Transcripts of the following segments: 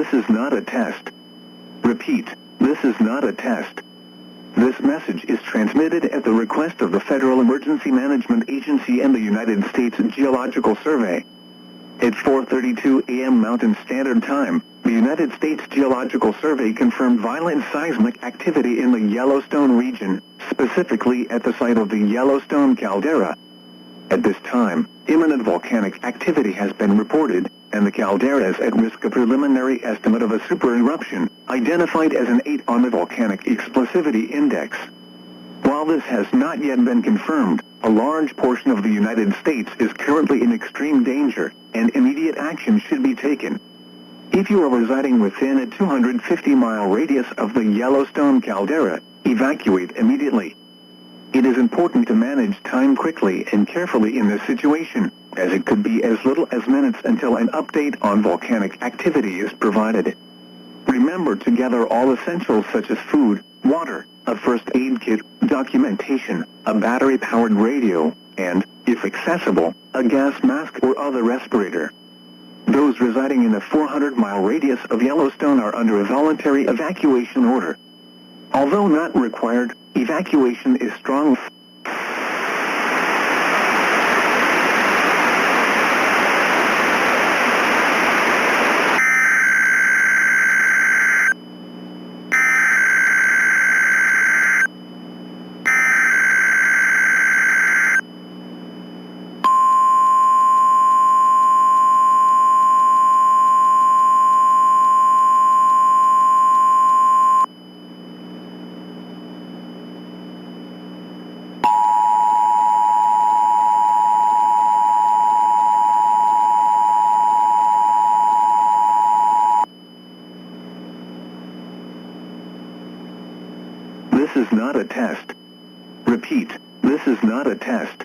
This is not a test. Repeat, this is not a test. This message is transmitted at the request of the Federal Emergency Management Agency and the United States Geological Survey. At 4:32 a.m. Mountain Standard Time, the United States Geological Survey confirmed violent seismic activity in the Yellowstone region, specifically at the site of the Yellowstone caldera. At this time, imminent volcanic activity has been reported, and the caldera is at risk. A preliminary estimate of a supereruption, identified as an 8 on the Volcanic Explosivity Index. While this has not yet been confirmed, a large portion of the United States is currently in extreme danger, and immediate action should be taken. If you are residing within a 250-mile radius of the Yellowstone caldera, evacuate immediately. It is important to manage time quickly and carefully in this situation, as it could be as little as minutes until an update on volcanic activity is provided. Remember to gather all essentials such as food, water, a first aid kit, documentation, a battery-powered radio, and, if accessible, a gas mask or other respirator. Those residing in a 400-mile radius of Yellowstone are under a voluntary evacuation order. Although not required, evacuation is strong. This is not a test. Repeat, this is not a test.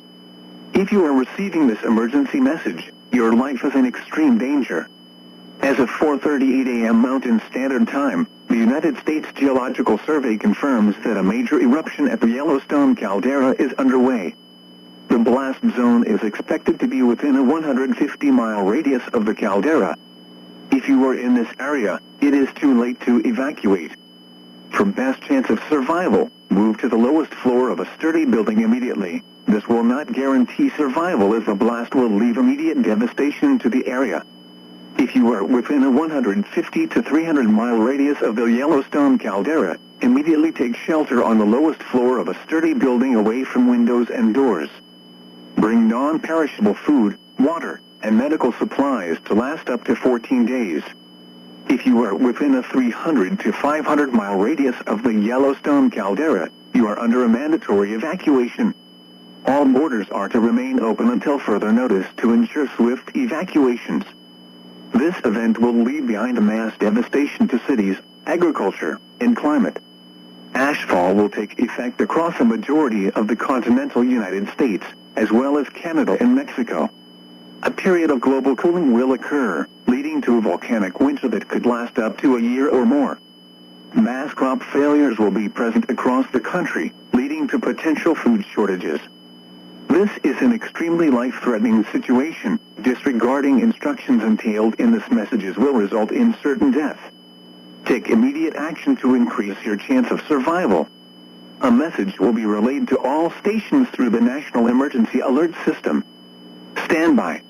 If you are receiving this emergency message, your life is in extreme danger. As of 4:38 a.m. Mountain Standard Time, the United States Geological Survey confirms that a major eruption at the Yellowstone caldera is underway. The blast zone is expected to be within a 150-mile radius of the caldera. If you are in this area, it is too late to evacuate. For best chance of survival, move to the lowest floor of a sturdy building immediately. This will not guarantee survival, as the blast will leave immediate devastation to the area. If you are within a 150 to 300-mile radius of the Yellowstone caldera, immediately take shelter on the lowest floor of a sturdy building away from windows and doors. Bring non-perishable food, water, and medical supplies to last up to 14 days. If you are within a 300 to 500-mile radius of the Yellowstone caldera, you are under a mandatory evacuation. All borders are to remain open until further notice to ensure swift evacuations. This event will leave behind mass devastation to cities, agriculture, and climate. Ashfall will take effect across a majority of the continental United States, as well as Canada and Mexico. A period of global cooling will occur, leading to a volcanic winter that could last up to a year or more. Mass crop failures will be present across the country, leading to potential food shortages. This is an extremely life-threatening situation. Disregarding instructions entailed in this messages will result in certain death. Take immediate action to increase your chance of survival. A message will be relayed to all stations through the National Emergency Alert System. Stand by.